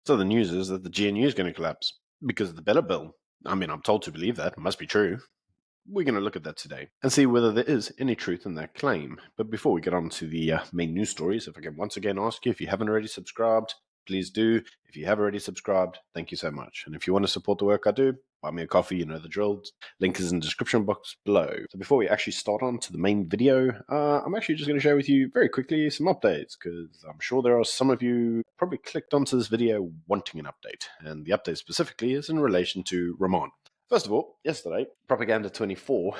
So the news is that the GNU is going to collapse because of the BELA Bill. I mean, I'm told to believe that. It must be true. We're going to look at that today and see whether there is any truth in that claim. But before we get on to the main news stories, if I can once again ask you, if you haven't already subscribed, please do. If you have already subscribed, thank you so much. And if you want to support the work I do, buy me a coffee, you know the drill. Link is in the description box below. So before we actually start on to the main video, I'm actually just going to share with you very quickly some updates, because I'm sure there are some of you probably clicked onto this video wanting an update. And the update specifically is in relation to Ramon. First of all, yesterday, Propaganda 24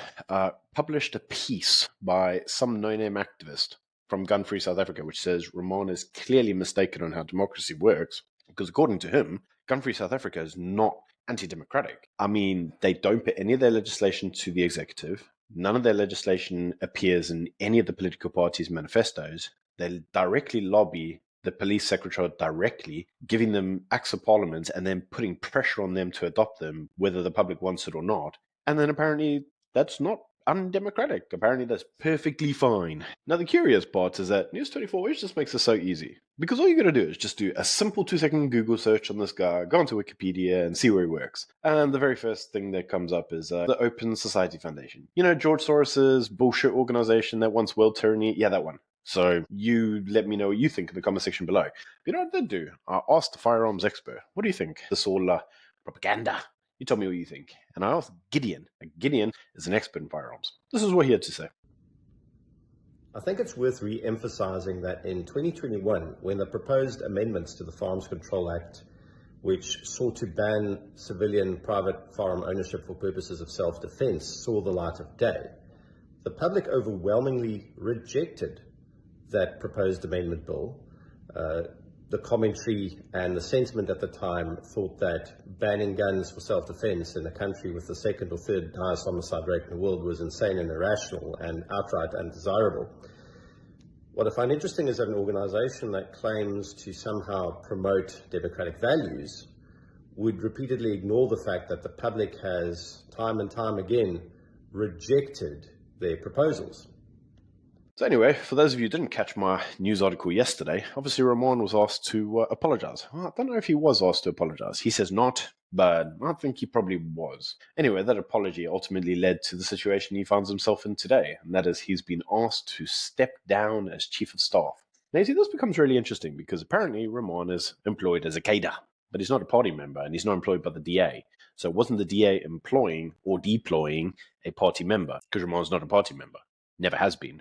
published a piece by some no-name activist from Gun Free South Africa, which says Ramon is clearly mistaken on how democracy works, because according to him, Gun Free South Africa is not anti-democratic. I mean, they don't put any of their legislation to the executive. None of their legislation appears in any of the political parties' manifestos. They directly lobby the police secretariat directly, giving them acts of parliament and then putting pressure on them to adopt them, whether the public wants it or not. And then apparently that's not undemocratic. Apparently that's perfectly fine. Now the curious part is that News 24 just makes it so easy, because all you got to do is just do a simple 2-second Google search on this guy, go onto Wikipedia and see where he works. And the very first thing that comes up is the Open Society Foundation. You know, George Soros's bullshit organization that wants world tyranny? Yeah, that one. So you let me know what you think in the comment section below. You know what they do? I asked the firearms expert, what do you think? This all propaganda. You tell me what you think. And I asked Gideon. Gideon is an expert in firearms. This is what he had to say. I think it's worth re-emphasizing that in 2021, when the proposed amendments to the Firearms Control Act, which sought to ban civilian private firearm ownership for purposes of self-defense, saw the light of day, the public overwhelmingly rejected that proposed amendment bill. The commentary and the sentiment at the time thought that banning guns for self-defense in a country with the second or third highest homicide rate in the world was insane and irrational and outright undesirable. What I find interesting is that an organization that claims to somehow promote democratic values would repeatedly ignore the fact that the public has time and time again rejected their proposals. So anyway, for those of you who didn't catch my news article yesterday, obviously Ramon was asked to apologize. Well, I don't know if he was asked to apologize. He says not, but I think he probably was. Anyway, that apology ultimately led to the situation he finds himself in today, and that is he's been asked to step down as chief of staff. Now, you see, this becomes really interesting because apparently Ramon is employed as a cadre, but he's not a party member and he's not employed by the DA. So it wasn't the DA employing or deploying a party member, because Ramon's not a party member. Never has been.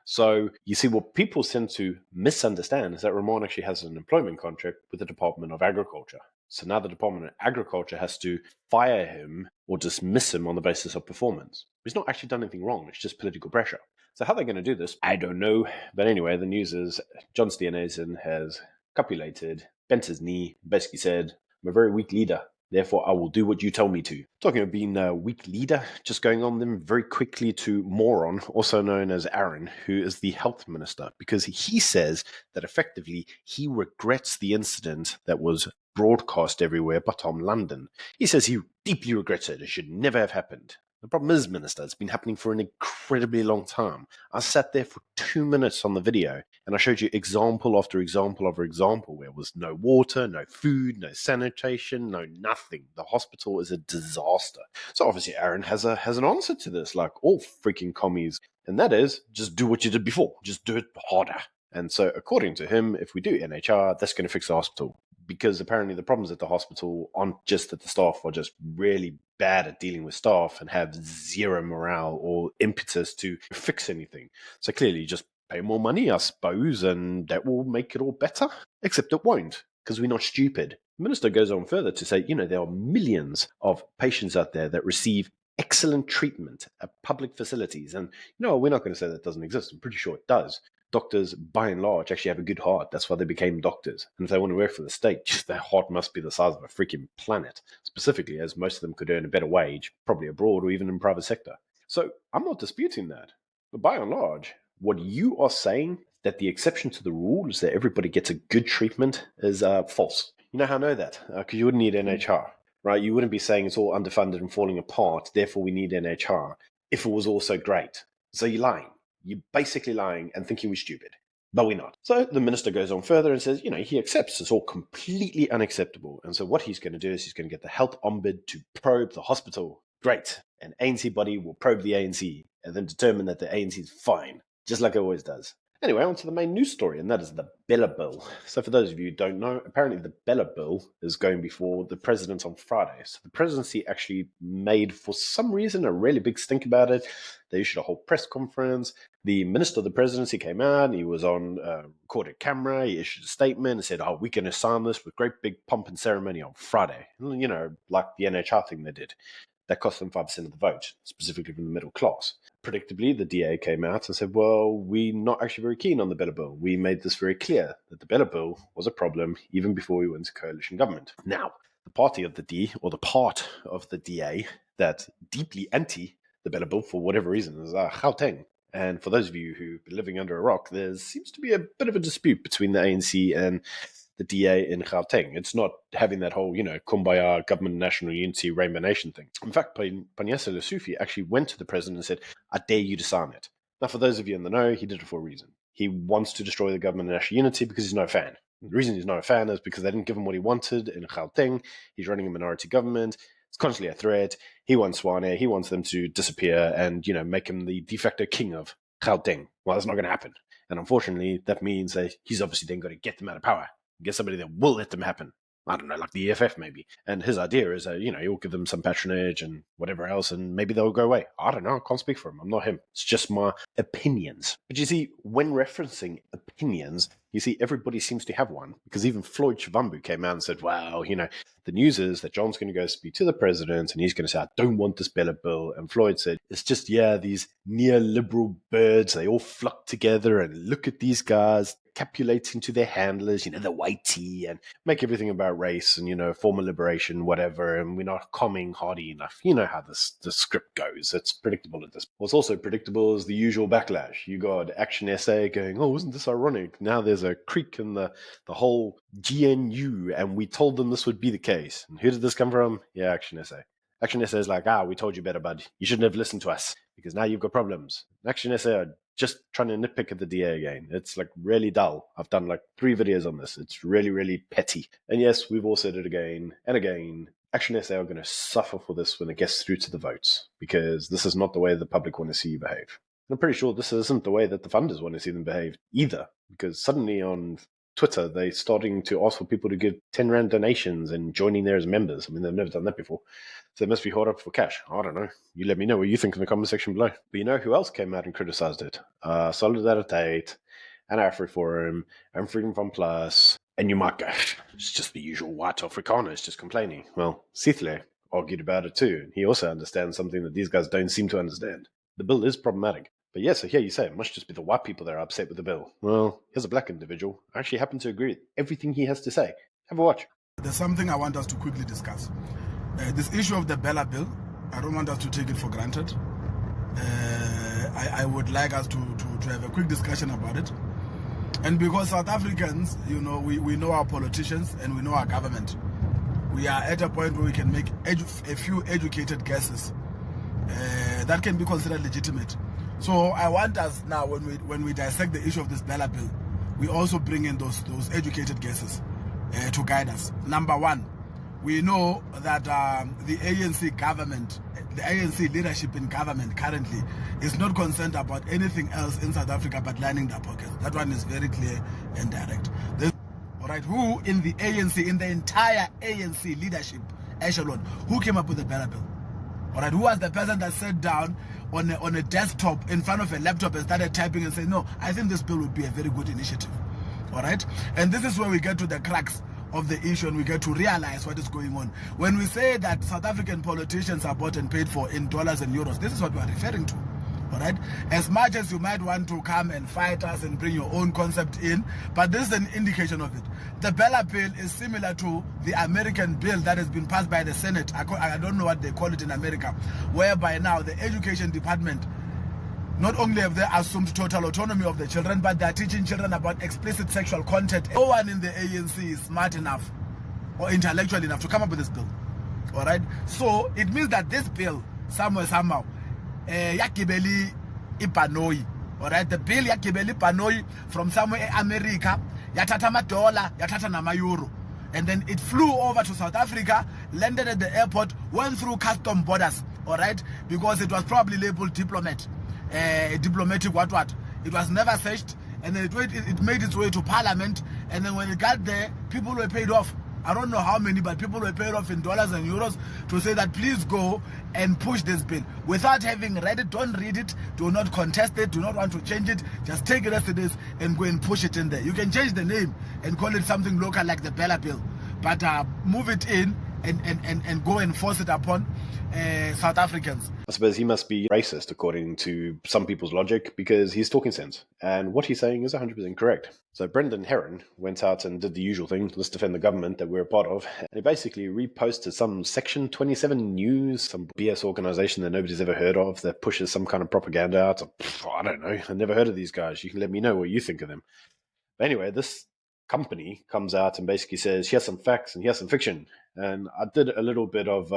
So you see, what people tend to misunderstand is that Ramon actually has an employment contract with the Department of Agriculture. So now the Department of Agriculture has to fire him or dismiss him on the basis of performance. He's not actually done anything wrong. It's just political pressure. So how they're going to do this, I don't know. But anyway, the news is John Steenhuisen has copulated, bent his knee, basically said, I'm a very weak leader. Therefore, I will do what you tell me to. Talking of being a weak leader, just going on then very quickly to Moron, also known as Aaron, who is the health minister, because he says that effectively he regrets the incident that was broadcast everywhere by Tom London. He says he deeply regrets it. It should never have happened. The problem is, Minister, it's been happening for an incredibly long time. I sat there for 2 minutes on the video, and I showed you example after example after example where there was no water, no food, no sanitation, no nothing. The hospital is a disaster. So obviously Aaron has an answer to this, like all freaking commies, and that is, just do what you did before. Just do it harder. And so according to him, if we do NHR, that's going to fix the hospital. Because apparently the problems at the hospital aren't just that the staff are just really bad at dealing with staff and have zero morale or impetus to fix anything. So clearly just pay more money, I suppose, and that will make it all better. Except it won't, because we're not stupid. The minister goes on further to say, there are millions of patients out there that receive excellent treatment at public facilities. And, we're not going to say that doesn't exist. I'm pretty sure it does. Doctors, by and large, actually have a good heart. That's why they became doctors. And if they want to work for the state, their heart must be the size of a freaking planet. Specifically, as most of them could earn a better wage, probably abroad or even in private sector. So I'm not disputing that. But by and large, what you are saying, that the exception to the rule is that everybody gets a good treatment, is false. You know how I know that? Because you wouldn't need NHR, right? You wouldn't be saying it's all underfunded and falling apart, therefore we need NHR, if it was all so great. So you're lying. You're basically lying and thinking we're stupid. but we're not. So the minister goes on further and says, he accepts it's all completely unacceptable. And so what he's going to do is he's going to get the health ombudsman to probe the hospital. Great. An ANC body will probe the ANC and then determine that the ANC is fine, just like it always does. Anyway, on to the main news story, and that is the BELA Bill. So for those of you who don't know, apparently the BELA Bill is going before the president on Friday. So the presidency actually made, for some reason, a really big stink about it. They issued a whole press conference. The minister of the presidency came out, and he was on recorded camera. He issued a statement and said, we're going to sign this with great big pomp and ceremony on Friday. Like the NHR thing they did. That cost them 5% of the vote, specifically from the middle class. Predictably, the DA came out and said, well, we're not actually very keen on the BELA Bill. We made this very clear that the BELA Bill was a problem even before we went to coalition government. Now, the part of the DA that's deeply anti the BELA Bill for whatever reason is Gauteng. And for those of you who've been living under a rock, there seems to be a bit of a dispute between the ANC and the DA in Gauteng. It's not having that whole, kumbaya, government national unity, rainbow nation thing. In fact, Panyasa Lesufi actually went to the president and said, I dare you to sign it. Now, for those of you in the know, he did it for a reason. He wants to destroy the government national unity because he's no fan. The reason he's not a fan is because they didn't give him what he wanted in Gauteng. He's running a minority government. It's constantly a threat. He wants Swane. He wants them to disappear and, make him the de facto king of Gauteng. Well, that's not going to happen. And unfortunately, that means that he's obviously then got to get them out of power. Get somebody that will let them happen. I don't know, like the EFF maybe. And his idea is that, he'll give them some patronage and whatever else, and maybe they'll go away. I don't know. I can't speak for him. I'm not him. It's just my opinions. But you see, when referencing opinions, you see, everybody seems to have one. Because even Floyd Shivambu came out and said, well, the news is that John's going to go speak to the president and he's going to say, I don't want this BELA Bill. And Floyd said, it's just, these neoliberal birds, they all flock together and look at these guys capulating to their handlers, the white tea, and make everything about race and, formal liberation, whatever, and we're not calming hardy enough. You know how the script goes. It's predictable at this point. What's also predictable is the usual backlash. You got Action SA going, isn't this ironic? Now there's a creak in the whole GNU, and we told them this would be the case. And who did this come from? Yeah, Action SA. Action SA is like, we told you better, bud. You shouldn't have listened to us because now you've got problems. Action SA are just trying to nitpick at the DA again. It's like really dull. I've done like 3 videos on this. It's really, really petty. And yes, we've all said it again and again. Action SA are going to suffer for this when it gets through to the votes because this is not the way the public want to see you behave. And I'm pretty sure this isn't the way that the funders want to see them behave either, because suddenly on Twitter, they're starting to ask for people to give 10 Rand donations and joining there as members. I mean, they've never done that before. So they must be hard up for cash. I don't know. You let me know what you think in the comment section below. But you know who else came out and criticized it? Solidariteit, and AfriForum, and Freedom from Plus, and you might go, it's just the usual white Afrikaners just complaining. Well, Sithle argued about it too. He also understands something that these guys don't seem to understand. The bill is problematic. But yeah, so here you say it must just be the white people that are upset with the bill. Well, here's a black individual. I actually happen to agree with everything he has to say. Have a watch. There's something I want us to quickly discuss. This issue of the BELA Bill, I don't want us to take it for granted. I would like us to have a quick discussion about it. And because South Africans, we know our politicians and we know our government. We are at a point where we can make a few educated guesses that can be considered legitimate. So I want us now, when we dissect the issue of this BELA Bill, we also bring in those educated guesses to guide us. Number one, we know that the ANC government, the ANC leadership in government currently is not concerned about anything else in South Africa but lining their pockets. That one is very clear and direct. All right, who in the ANC, in the entire ANC leadership echelon, who came up with the BELA Bill? All right, who was the person that sat down on a desktop in front of a laptop and started typing and saying, no, I think this bill would be a very good initiative. All right, and this is where we get to the crux of the issue and we get to realize what is going on. When we say that South African politicians are bought and paid for in dollars and euros, this is what we are referring to. All right, as much as you might want to come and fight us and bring your own concept in, but this is an indication of it. The BELA Bill is similar to the American bill that has been passed by the Senate. I don't know what they call it in America, whereby now the education department, not only have they assumed total autonomy of the children, but they are teaching children about explicit sexual content. No one in the ANC is smart enough or intellectual enough to come up with this bill. All right, so it means that this bill, somehow, yakibeli ipanoi, All right, the bill yakibeli panoi from somewhere America, yatata $, yatata nama euro. And then it flew over to South Africa, landed at the airport, went through custom borders, all right, because it was probably labeled diplomatic what. It was never searched, and then it made its way to Parliament, and then when it got there, people were paid off. I don't know how many, but people were paid off in dollars and euros to say that please go and push this bill. Without having read it, don't read it, do not contest it, do not want to change it, just take it as it is and go and push it in there. You can change the name and call it something local like the BELA Bill, but move it in and go and force it upon South Africans. I suppose he must be racist according to some people's logic because he's talking sense. And what he's saying is 100% correct. So Brendan Herron went out and did the usual thing, let's defend the government that we're a part of. And he basically reposted some Section 27 news, some BS organization that nobody's ever heard of that pushes some kind of propaganda out. I don't know. I've never heard of these guys. You can let me know what you think of them. But anyway, this company comes out and basically says, here's some facts and here's some fiction. And I did a little bit of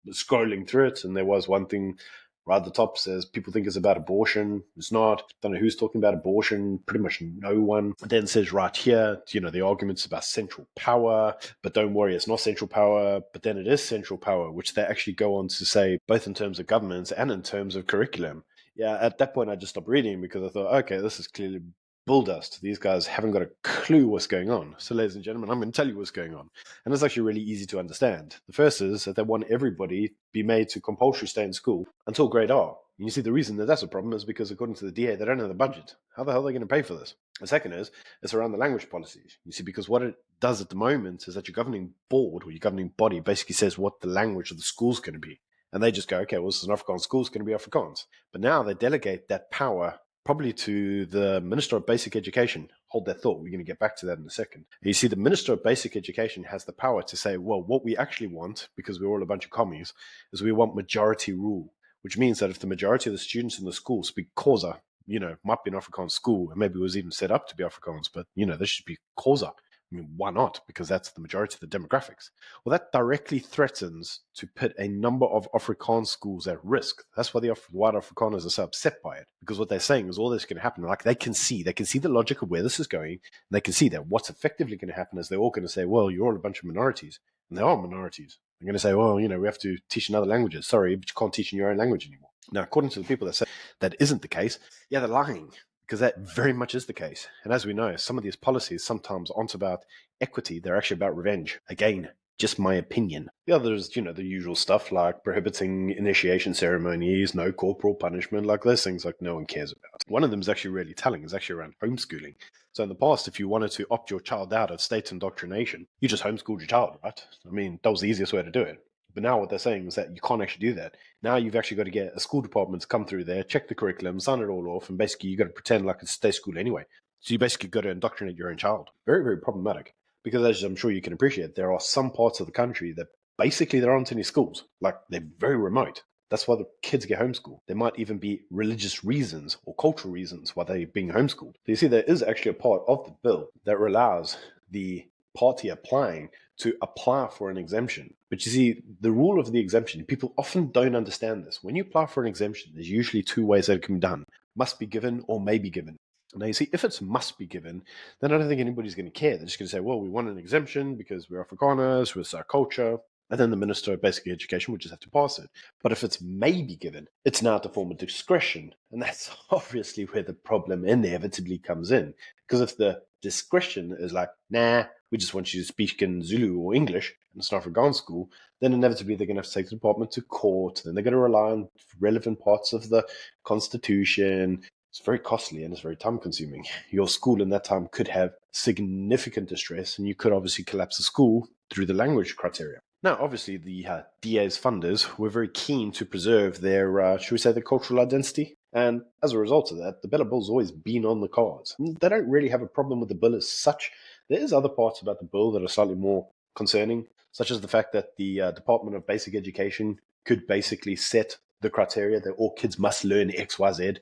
scrolling through it, and there was one thing right at the top says people think it's about abortion. It's not. Don't know who's talking about abortion. Pretty much no one. It then says right here, the argument's about central power, but don't worry, it's not central power, but then it is central power, which they actually go on to say both in terms of governance and in terms of curriculum. Yeah, at that point I just stopped reading because I thought, okay, this is clearly bull dust. These guys haven't got a clue what's going on. So ladies and gentlemen, I'm going to tell you what's going on. And it's actually really easy to understand. The first is that they want everybody to be made to compulsory stay in school until grade R. And you see the reason that that's a problem is because according to the DA, they don't have the budget. How the hell are they going to pay for this? The second is, it's around the language policies. You see, because what it does at the moment is that your governing board or your governing body basically says what the language of the school's going to be. And they just go, okay, well, this is an Afrikaans school, it's going to be Afrikaans. But now they delegate that power probably to the Minister of Basic Education. Hold that thought. We're going to get back to that in a second. You see, the Minister of Basic Education has the power to say, well, what we actually want, because we're all a bunch of commies, is we want majority rule, which means that if the majority of the students in the school speak Xhosa, might be an Afrikaans school, and maybe it was even set up to be Afrikaans, but, they should be Xhosa. I mean, why not? Because that's the majority of the demographics. Well, that directly threatens to put a number of Afrikaans schools at risk. That's why the white Afrikaners are so upset by it. Because what they're saying is all this is going to happen. Like they can see the logic of where this is going. And they can see that what's effectively going to happen is they're all going to say, well, you're all a bunch of minorities. And they are minorities. They're going to say, well, we have to teach in other languages. Sorry, but you can't teach in your own language anymore. Now, according to the people that say that isn't the case, yeah, they're lying. Because that very much is the case. And as we know, some of these policies sometimes aren't about equity, they're actually about revenge. Again, just my opinion. The other is, the usual stuff like prohibiting initiation ceremonies, no corporal punishment, like those things like no one cares about. One of them is actually really telling, is actually around homeschooling. So in the past, if you wanted to opt your child out of state indoctrination, you just homeschooled your child, right? I mean, that was the easiest way to do it. But now what they're saying is that you can't actually do that. Now you've actually got to get a school department to come through there, check the curriculum, sign it all off, and basically you've got to pretend like it's state school anyway. So you basically got to indoctrinate your own child. Very, very problematic. Because as I'm sure you can appreciate, there are some parts of the country that basically there aren't any schools. Like, they're very remote. That's why the kids get homeschooled. There might even be religious reasons or cultural reasons why they're being homeschooled. So you see, there is actually a part of the bill that allows the party applying to apply for an exemption. But you see, the rule of the exemption, people often don't understand this. When you apply for an exemption, there's usually two ways that it can be done. Must be given or may be given. Now, you see, if it's must be given, then I don't think anybody's going to care. They're just going to say, well, we want an exemption because we're Afrikaners, it's our culture. And then the Minister of Basic Education would just have to pass it. But if it's may be given, it's now at the form of discretion. And that's obviously where the problem inevitably comes in. Because if the discretion is like, nah, we just want you to speak in Zulu or English, and it's an Afrikaans school, then inevitably they're going to have to take the department to court. Then they're going to rely on relevant parts of the Constitution. It's very costly and it's very time consuming. Your school in that time could have significant distress, and you could obviously collapse the school through the language criteria. Now, obviously, the DA's funders were very keen to preserve their, should we say, their cultural identity. And as a result of that, the BELA Bill's always been on the cards. They don't really have a problem with the bill as such. There is other parts about the bill that are slightly more concerning, such as the fact that the Department of Basic Education could basically set the criteria that all kids must learn X, Y, Z,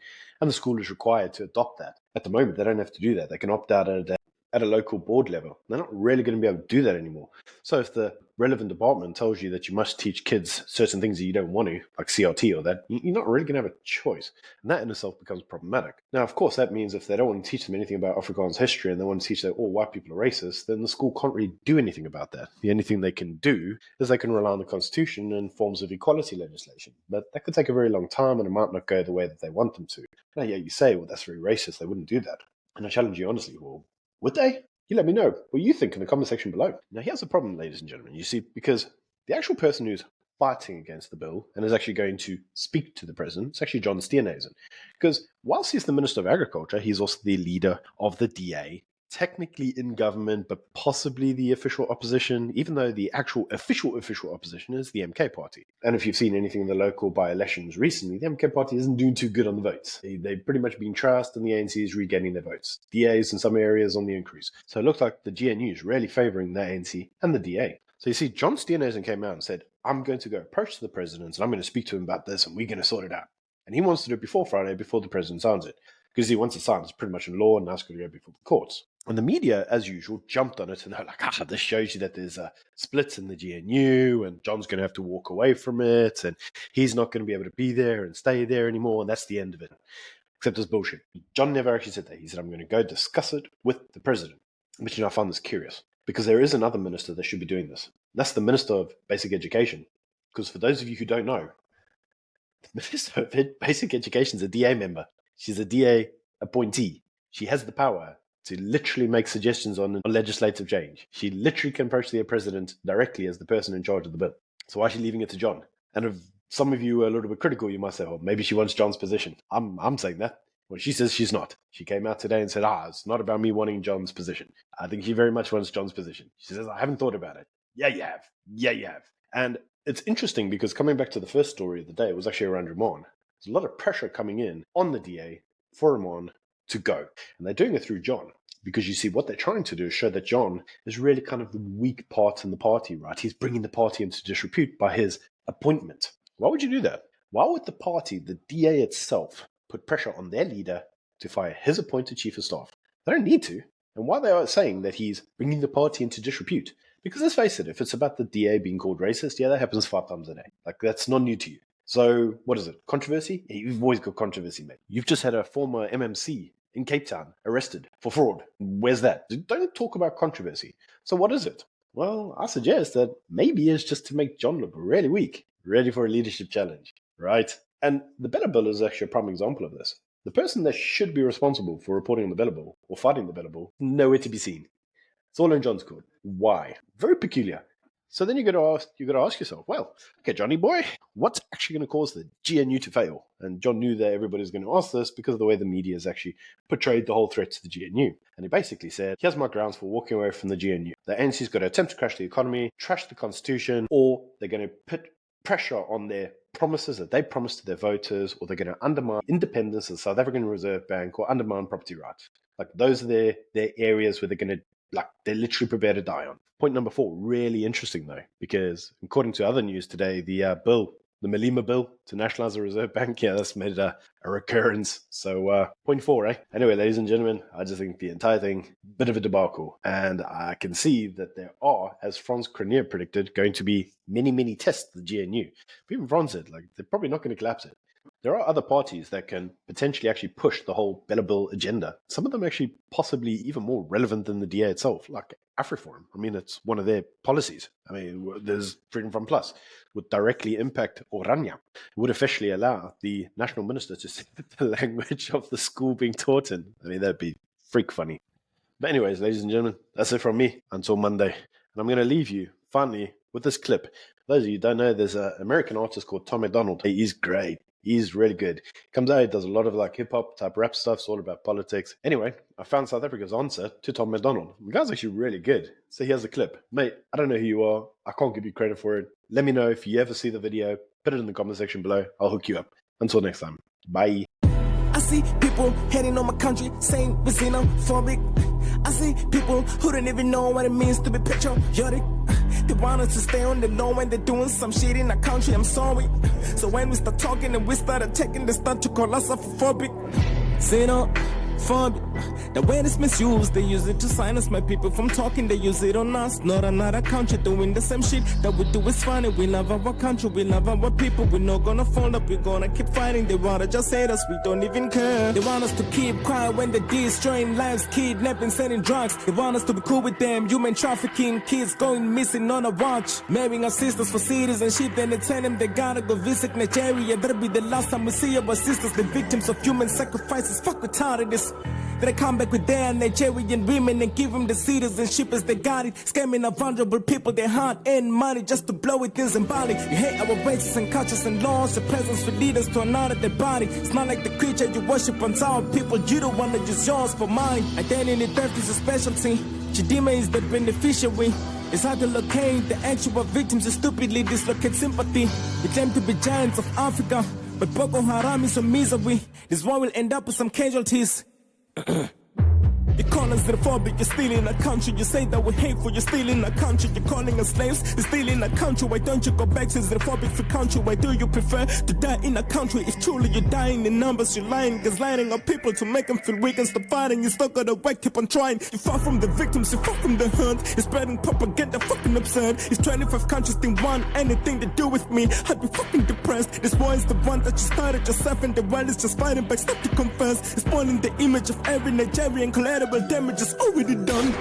and the school is required to adopt that. At the moment, they don't have to do that. They can opt out of that at a local board level. They're not really going to be able to do that anymore. So if the relevant department tells you that you must teach kids certain things that you don't want to, like CRT or that, you're not really going to have a choice. And that in itself becomes problematic. Now, of course, that means if they don't want to teach them anything about Afrikaans history and they want to teach that all white people are racist, then the school can't really do anything about that. The only thing they can do is they can rely on the Constitution and forms of equality legislation. But that could take a very long time and it might not go the way that they want them to. Now, yeah, you say, well, that's very racist. They wouldn't do that. And I challenge you honestly, well, would they? You let me know what you think in the comment section below. Now, here's the problem, ladies and gentlemen. You see, because the actual person who's fighting against the bill and is actually going to speak to the president, it's actually John Steenhuisen. Because whilst he's the Minister of Agriculture, he's also the leader of the DA, technically in government, but possibly the official opposition, even though the actual official opposition is the MK party. And if you've seen anything in the local by-elections recently, the MK party isn't doing too good on the votes. They've pretty much been trashed and the ANC is regaining their votes. DA's in some areas on the increase. So it looks like the GNU is really favouring the ANC and the DA. So you see, John Steenhuisen came out and said, I'm going to go approach the president and I'm going to speak to him about this and we're going to sort it out. And he wants to do it before Friday, before the president signs it. Because he wants it signed, it's pretty much in law and now it's going to go before the courts. And the media, as usual, jumped on it and they're like, this shows you that there's a split in the GNU and John's going to have to walk away from it and he's not going to be able to be there and stay there anymore and that's the end of it. Except it's bullshit. John never actually said that. He said, I'm going to go discuss it with the president. But I found this curious because there is another minister that should be doing this. That's the Minister of Basic Education. Because for those of you who don't know, the Minister of Basic Education is a DA member. She's a DA appointee. She has the power to literally make suggestions on legislative change. She literally can approach the president directly as the person in charge of the bill. So why is she leaving it to John? And if some of you are a little bit critical, you might say, well, maybe she wants John's position. I'm saying that. Well, she says she's not. She came out today and said, it's not about me wanting John's position. I think she very much wants John's position. She says, I haven't thought about it. Yeah, you have. Yeah, you have. And it's interesting because coming back to the first story of the day, it was actually around Ramon. There's a lot of pressure coming in on the DA for Ramon to go. And they're doing it through John. Because you see, what they're trying to do is show that John is really kind of the weak part in the party, right? He's bringing the party into disrepute by his appointment. Why would you do that? Why would the party, the DA itself, put pressure on their leader to fire his appointed chief of staff? They don't need to. And why they are saying that he's bringing the party into disrepute? Because let's face it, if it's about the DA being called racist, yeah, that happens 5 times a day. Like, that's not new to you. So, what is it? Controversy? Yeah, you've always got controversy, mate. You've just had a former MMC in Cape Town, arrested for fraud. Where's that? Don't talk about controversy. So what is it? Well, I suggest that maybe it's just to make John look really weak, ready for a leadership challenge, right? And the BELA Bill is actually a prime example of this. The person that should be responsible for reporting on the BELA Bill or fighting the BELA Bill, nowhere to be seen. It's all in John's court. Why? Very peculiar. So then you got to ask yourself, well, okay, Johnny boy, what's actually going to cause the GNU to fail? And John knew that everybody's going to ask this because of the way the media has actually portrayed the whole threat to the GNU. And he basically said, here's my grounds for walking away from the GNU. The ANC's got to attempt to crash the economy, trash the Constitution, or they're going to put pressure on their promises that they promised to their voters, or they're going to undermine independence of the South African Reserve Bank or undermine property rights. Like, those are their areas where they're going to, they're literally prepared to die on. Point number 4, really interesting though, because according to other news today, the Malema Bill to nationalize the Reserve Bank, yeah, that's made a recurrence. So point 4, Anyway, ladies and gentlemen, I just think the entire thing, bit of a debacle. And I can see that there are, as Franz Cranier predicted, going to be many, many tests of the GNU. But even Franz said, they're probably not going to collapse it. There are other parties that can potentially actually push the whole BELA Bill agenda. Some of them actually possibly even more relevant than the DA itself, like AfriForum. I mean, it's one of their policies. I mean, there's Freedom From Plus, would directly impact Oranje. It would officially allow the national minister to set the language of the school being taught in. I mean, that'd be freak funny. But anyways, ladies and gentlemen, that's it from me until Monday. And I'm going to leave you, finally, with this clip. For those of you who don't know, there's an American artist called Tom MacDonald. He's great. He's really good. Comes out, he does a lot of hip-hop type rap stuff. It's all about politics. Anyway, I found South Africa's answer to Tom MacDonald. The guy's actually really good. So here's the clip. Mate, I don't know who you are. I can't give you credit for it. Let me know if you ever see the video. Put it in the comment section below. I'll hook you up. Until next time. Bye. I see people hating on my country, saying we're xenophobic. I see people who don't even know what it means to be patriotic. They want us to stay on the low when they're doing some shit in our country, I'm sorry. So when we start talking and we start attacking, they start to call us xenophobic. Xenophobic. The word is misused, they use it to silence my people from talking, they use it on us. Not another country doing the same shit that we do is funny. We love our country, we love our people, we're not gonna fold up, we're gonna keep fighting. They wanna just hate us, we don't even care. They want us to keep quiet when they're destroying lives, kidnapping, selling drugs. They want us to be cool with them, human trafficking, kids going missing on a watch, marrying our sisters for citizenship. Then they tell them they gotta go visit Nigeria. That'll be the last time we see our sisters, the victims of human sacrifices. Fuck retarded this. They come back with their Nigerian women and give them the citizenship as they got it. Scamming our vulnerable people, their heart and money just to blow it in Zimbabwe. You hate our races and cultures and laws. Your presence will lead us to another dead body. It's not like the creature you worship on our people. You don't want to use yours for mine. Identity theft is a specialty. Chidima is the beneficiary. It's hard to locate the actual victims and stupidly dislocate sympathy. We claim to be giants of Africa, but Boko Haram is a misery. This war will end up with some casualties. You call us xenophobic, you're stealing our country. You say that we're hateful, you're stealing our country. You're calling us slaves, you're stealing our country. Why don't you go back to xenophobic free country? Why do you prefer to die in a country? If truly you're dying in numbers, you're lying, gaslighting our people to make them feel weak and stop fighting. You still gotta work, keep on trying. You far from the victims, you far from the hurt. You're spreading propaganda, fucking absurd. If 25 countries didn't want anything to do with me, I'd be fucking depressed. This war is the one that you started yourself, and the world is just fighting back. Stop to confess. It's spoiling the image of every Nigerian. Collateral damage is already done.